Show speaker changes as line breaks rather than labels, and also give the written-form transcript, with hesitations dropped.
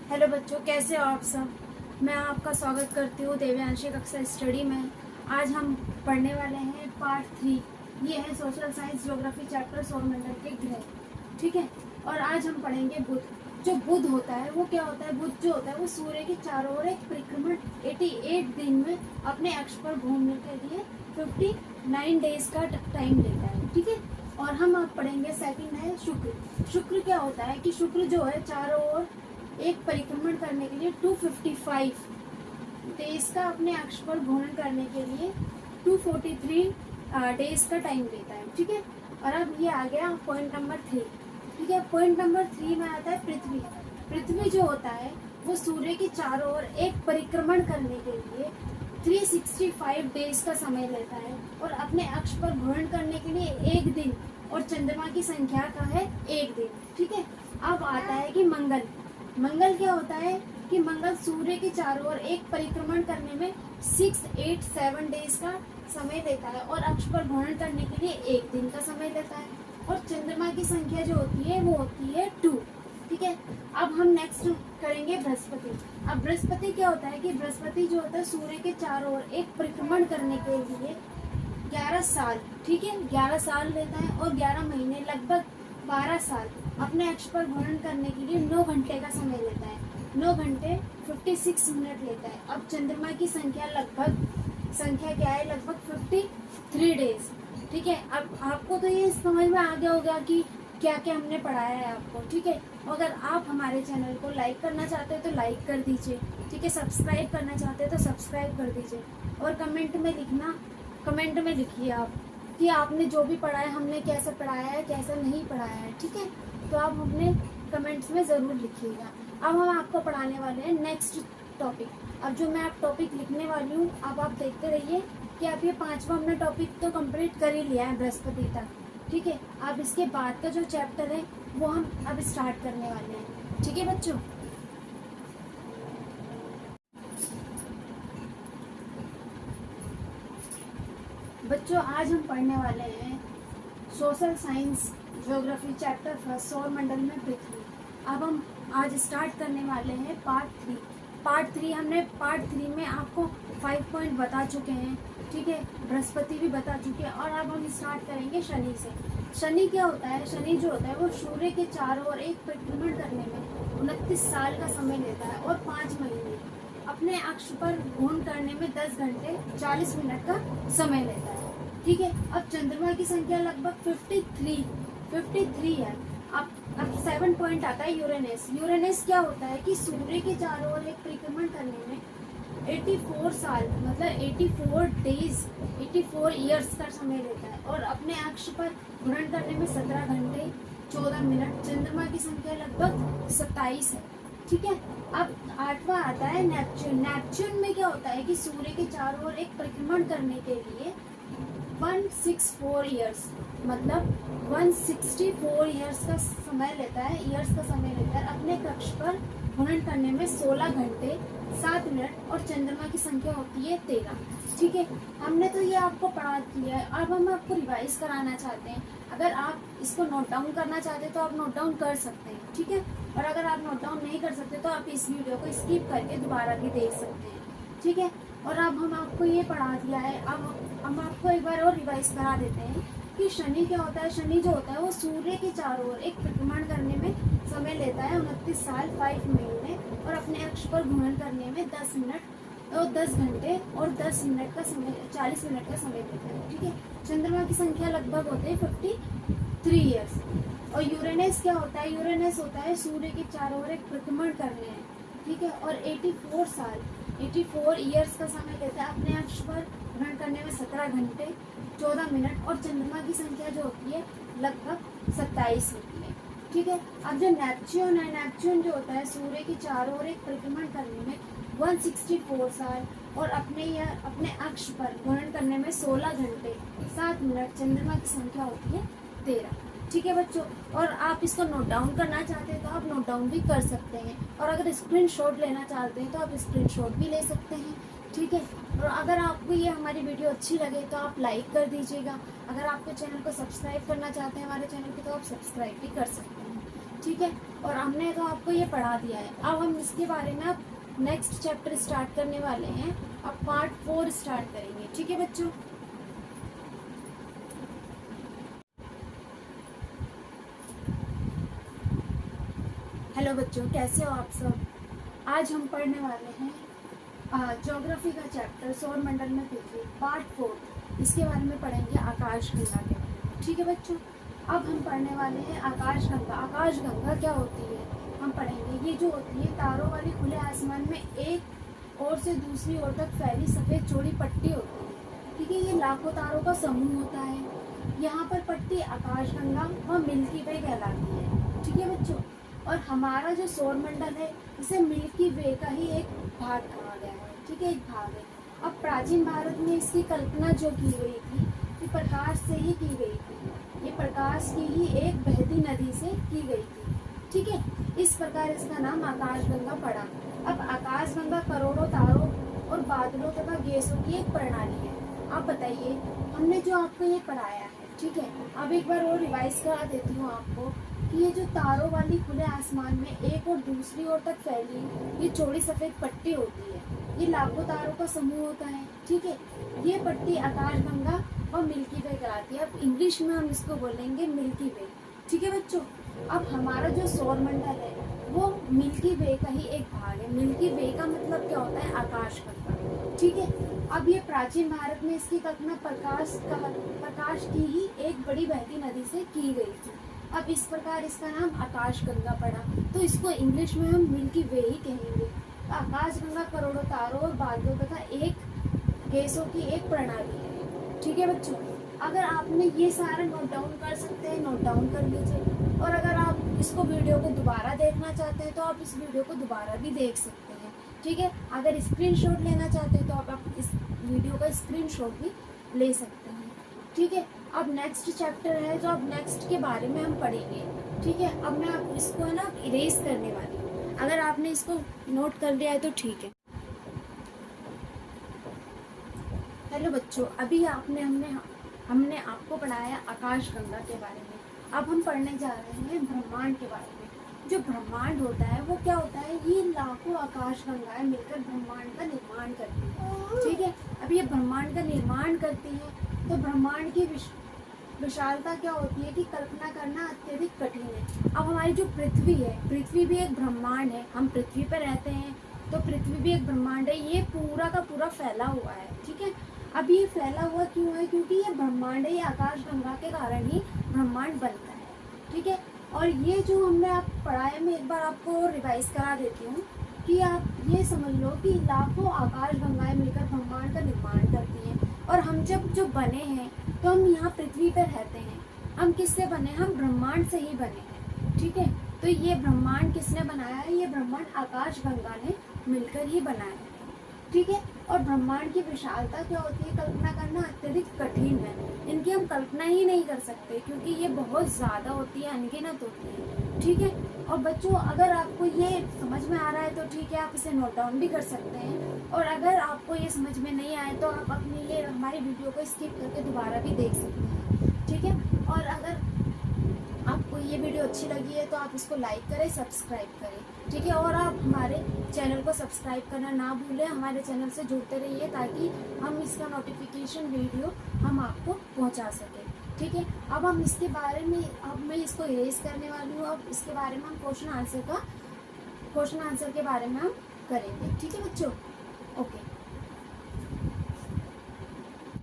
Hello बच्चों, कैसे हो आप सब। मैं आपका स्वागत करती हूँ देव्यांशी कक्षा स्टडी में। आज हम पढ़ने वाले हैं पार्ट 3। ये है सोशल साइंस ज्योग्राफी चैप्टर सौरमंडल के ग्रह। ठीक है। और आज हम पढ़ेंगे बुध। जो बुध होता है वो क्या होता है, बुध जो होता है वो सूर्य के चारों ओर एक परिक्रमण 88 दिन में अपने अक्ष पर घूमने के लिए 59 डेज का टाइम लेता है। ठीक है। और हम अब पढ़ेंगे सेकंड है शुक्र। शुक्र क्या होता है कि शुक्र जो है चारों ओर एक परिक्रमण करने के लिए 255 डेज का अपने अक्ष पर घूर्णन करने के लिए 243 डेज का टाइम लेता है। ठीक है। और अब ये आ गया पॉइंट नंबर 3। ठीक है। पॉइंट नंबर 3 में आता है पृथ्वी। पृथ्वी जो होता है वो सूर्य के चारों ओर एक परिक्रमण करने के लिए 365 डेज का समय लेता है और अपने अक्ष पर घूर्णन करने के लिए 1 दिन और चंद्रमा की संख्या का है 1 दिन। ठीक है। अब आता है कि मंगल। मंगल क्या होता है कि मंगल सूर्य के चारों ओर एक परिक्रमण करने में 687 डेज का समय लेता है और अक्ष पर घूर्णन करने के लिए 1 दिन का समय लेता है और चंद्रमा की संख्या जो होती है वो होती है 2। ठीक है। अब हम नेक्स्ट करेंगे बृहस्पति। अब बृहस्पति क्या होता है कि बृहस्पति जो होता है सूर्य के चारों ओर एक परिक्रमण करने के लिए 11 साल, ठीक है, 11 साल लेता है और 11 महीने लगभग 12 साल अपने अक्ष पर घूर्णन करने के लिए 9 घंटे का समय लेता है। 9 घंटे 56 मिनट लेता है। अब चंद्रमा की संख्या क्या है, लगभग 53 डेज। ठीक है। अब आपको तो ये समझ में आ गया होगा कि क्या क्या हमने पढ़ाया है आपको। ठीक है। अगर आप हमारे चैनल को लाइक करना चाहते हो तो लाइक कर दीजिए। ठीक है। सब्सक्राइब करना चाहते हो तो सब्सक्राइब कर दीजिए और कमेंट में लिखिए आप कि आपने जो भी पढ़ा है हमने कैसे पढ़ाया है कैसे नहीं पढ़ाया है। ठीक है। तो आप अपने कमेंट्स में ज़रूर लिखिएगा। अब हम आपको पढ़ाने वाले हैं नेक्स्ट टॉपिक। अब जो मैं आप टॉपिक लिखने वाली हूँ अब आप देखते रहिए कि आप ये 5वां हमने टॉपिक तो कंप्लीट कर ही लिया है बृहस्पति तक। ठीक है। अब इसके बाद का जो चैप्टर है वो हम अब स्टार्ट करने वाले हैं। ठीक है बच्चों। आज हम पढ़ने वाले हैं सोशल साइंस ज्योग्राफी चैप्टर 1 सौरमंडल में पृथ्वी। अब हम आज स्टार्ट करने वाले हैं पार्ट 3। हमने पार्ट 3 में आपको 5 पॉइंट बता चुके हैं। ठीक है। बृहस्पति भी बता चुके हैं और अब हम स्टार्ट करेंगे शनि से। शनि क्या होता है, शनि जो होता है वो सूर्य के चारों ओर एक परिक्रमण करने में 29 साल का समय लेता है और 5 महीने अपने अक्ष पर घूर्णन करने में 10 घंटे 40 मिनट का समय लेता है। ठीक है। अब चंद्रमा की संख्या लगभग 53 है। अब 7 पॉइंट आता है यूरेनस। यूरेनस क्या होता है कि सूर्य के चारों ओर एक परिक्रमण करने में 84 साल मतलब 84 डेज 84 ईयर्स का समय लेता है और अपने अक्ष पर घूर्णन करने में 17 घंटे 14 मिनट। चंद्रमा की संख्या लगभग 27 है। ठीक है। अब 8वां आता है नेपच्यून। नेपच्यून में क्या होता है कि सूर्य के चारों ओर एक परिक्रमण करने के लिए 164 ईयर्स मतलब 164 ईयर्स का समय लेता है अपने कक्ष पर घूर्णन करने में 16 घंटे 7 मिनट और चंद्रमा की संख्या होती है 13। ठीक है। हमने तो ये आपको पढ़ा दिया है। अब हम आपको रिवाइज कराना चाहते हैं। अगर आप इसको नोट डाउन करना चाहते हैं तो आप नोट डाउन कर सकते हैं। ठीक है। और अगर आप नोट डाउन नहीं कर सकते तो आप इस वीडियो को स्किप करके दोबारा भी देख सकते हैं। ठीक है। और अब हम आपको ये पढ़ा दिया है। अब हम आपको एक बार और रिवाइज करा देते हैं कि शनि क्या होता है। शनि जो होता है वो सूर्य के चारों ओर एक परिक्रमण करने में समय लेता है 29 साल 5 महीने और अपने अक्ष पर घूर्णन करने में 10 घंटे और 10 मिनट का समय 40 मिनट का समय लेता है। ठीक है। चंद्रमा की संख्या लगभग होते हैं 53 ईयर्स। और यूरेनस क्या होता है, यूरेनस होता है सूर्य के चारों ओर एक परिक्रमण करने हैं। ठीक है। और 84 ईयर्स का समय लेता है अपने अक्ष पर घूर्णन करने में 17 घंटे 14 मिनट और चंद्रमा की संख्या जो होती है लगभग 27 होती है। ठीक है। अब जो नेपच्यून है, नेपच्यून जो होता है सूर्य के चारों ओर एक परिक्रमण करने में 164 साल और अपने अक्ष पर घूर्णन करने में 16 घंटे 7 मिनट। चंद्रमा की संख्या होती है 13। ठीक है बच्चों। और आप इसको नोट डाउन करना चाहते हैं तो आप नोट डाउन भी कर सकते हैं और अगर स्क्रीनशॉट लेना चाहते हैं तो आप स्क्रीनशॉट भी ले सकते हैं। ठीक है। और अगर आपको ये हमारी वीडियो अच्छी लगे तो आप लाइक कर दीजिएगा। अगर आपके चैनल को सब्सक्राइब करना चाहते हैं हमारे चैनल को तो आप सब्सक्राइब भी कर सकते हैं। ठीक है। और हमने तो आपको ये पढ़ा दिया है, अब हम इसके बारे में अब नेक्स्ट चैप्टर स्टार्ट करने वाले हैं। अब पार्ट 4 स्टार्ट करेंगे, ठीक है बच्चों। हेलो बच्चों, कैसे हो आप सब। आज हम पढ़ने वाले हैं ज्योग्राफी का चैप्टर सौरमंडल में पृथ्वी पार्ट 4। इसके बारे में पढ़ेंगे आकाशगंगा के बारे में, ठीक है बच्चों। अब हम पढ़ने वाले हैं आकाशगंगा। आकाशगंगा क्या होती है हम पढ़ेंगे। ये जो होती है तारों वाली खुले आसमान में एक ओर से दूसरी ओर तक फैली सफ़ेद चौड़ी पट्टी होती है, ठीक है। ये लाखों तारों का समूह होता है। यहाँ पर पट्टी आकाशगंगा व मिल्की वे कहलाती है, ठीक है बच्चों। और हमारा जो सौरमंडल है इसे मिल्की वे का ही एक भाग कहा गया है, ठीक है, एक भाग है। अब प्राचीन भारत में इसकी कल्पना जो की गई थी ये प्रकाश से ही की गई थी। ये प्रकाश की ही एक बहती नदी से की गई थी, ठीक है। इस प्रकार इसका नाम आकाशगंगा पड़ा। अब आकाशगंगा करोड़ों तारों और बादलों तथा गैसों की एक प्रणाली है। आप बताइए, हमने जो आपको ये पढ़ाया है, ठीक है। अब एक बार और रिवाइज करा देती हूँ आपको कि ये जो तारों वाली खुले आसमान में एक और दूसरी ओर तक फैली ये चौड़ी सफ़ेद पट्टी होती है, ये लाखों तारों का समूह होता है, ठीक है। ये पट्टी आकाशगंगा और मिल्की वे कहलाती है। अब इंग्लिश में हम इसको बोलेंगे मिल्की वे, ठीक है बच्चों। अब हमारा जो सौरमंडल है वो मिल्की वे का ही एक भाग है। मिल्की वे का मतलब क्या होता है, आकाशगंगा, ठीक है। अब ये प्राचीन भारत में इसकी कल्पना प्रकाश की ही एक बड़ी बहती नदी से की गई थी। अब इस प्रकार इसका नाम आकाशगंगा पड़ा, तो इसको इंग्लिश में हम मिल्की वे ही कहेंगे। आकाशगंगा करोड़ों तारों और बादलों तथा एक गैसों की एक प्रणाली है, ठीक है बच्चों। अगर आपने ये सारा नोट डाउन कर सकते हैं, नोट डाउन कर लीजिए। और अगर आप इसको वीडियो को दोबारा देखना चाहते हैं तो आप इस वीडियो को दोबारा भी देख सकते हैं, ठीक है। अगर स्क्रीनशॉट लेना चाहते हैं तो आप इस वीडियो का स्क्रीनशॉट भी ले सकते हैं, ठीक है। अब नेक्स्ट चैप्टर है जो अब नेक्स्ट के बारे में हम पढ़ेंगे, ठीक है। अब मैं आप इसको है ना इरेज करने वाली हूँ। अगर आपने इसको नोट कर लिया है तो ठीक है। हेलो बच्चों, अभी हमने आपको पढ़ाया आकाशगंगा के बारे में। अब हम पढ़ने जा रहे हैं ब्रह्मांड के बारे में। जो ब्रह्मांड होता है वो क्या होता है, ये लाखों आकाशगंगाएं मिलकर ब्रह्मांड का निर्माण करती है, ठीक है। अब ये ब्रह्मांड का निर्माण करती है तो ब्रह्मांड की विशालता क्या होती है कि कल्पना करना अत्यधिक कठिन है। अब हमारी जो पृथ्वी है, पृथ्वी भी एक ब्रह्मांड है। हम पृथ्वी पर रहते हैं तो पृथ्वी भी एक ब्रह्मांड है। ये पूरा का पूरा फैला हुआ है, ठीक है। अब ये फैला हुआ क्यों है, क्योंकि ये ब्रह्मांड है, ये आकाशगंगा के कारण ही ब्रह्मांड बनता है, ठीक है। और ये जो हमने आप पढ़ाया, मैं एक बार आपको रिवाइज करा देती हूँ कि आप ये समझ लो कि लाखों आकाशगंगाएं मिलकर ब्रह्मांड का निर्माण करती हैं। और हम जो बने हैं तो हम यहाँ पृथ्वी पर रहते हैं। हम किससे बने, हम ब्रह्मांड से ही बने हैं, ठीक है। तो ये ब्रह्मांड किसने बनाया है, ये ब्रह्मांड आकाशगंगा ने मिलकर ही बनाया है, ठीक है। और ब्रह्मांड की विशालता क्या होती है, कल्पना करना अत्यधिक कठिन है। इनकी हम कल्पना ही नहीं कर सकते क्योंकि ये बहुत ज़्यादा होती है, अनगिनत होती है, ठीक है। और बच्चों, अगर आपको ये समझ में आ रहा है तो ठीक है, आप इसे नोट डाउन भी कर सकते हैं। और अगर आपको ये समझ में नहीं आए तो आप अपनी ये हमारी वीडियो को स्किप करके दोबारा भी देख सकते हैं, ठीक है। और अगर आपको ये वीडियो अच्छी लगी है तो आप इसको लाइक करें, सब्सक्राइब करें, ठीक है। और आप हमारे चैनल को सब्सक्राइब करना ना भूलें। हमारे चैनल से जुड़ते रहिए ताकि हम इसका नोटिफिकेशन वीडियो हम आपको पहुंचा सकें, ठीक है। अब हम इसके बारे में, अब मैं इसको इरेज करने वाली हूँ। अब इसके बारे में हम क्वेश्चन आंसर के बारे में हम करेंगे, ठीक है बच्चों। ओके।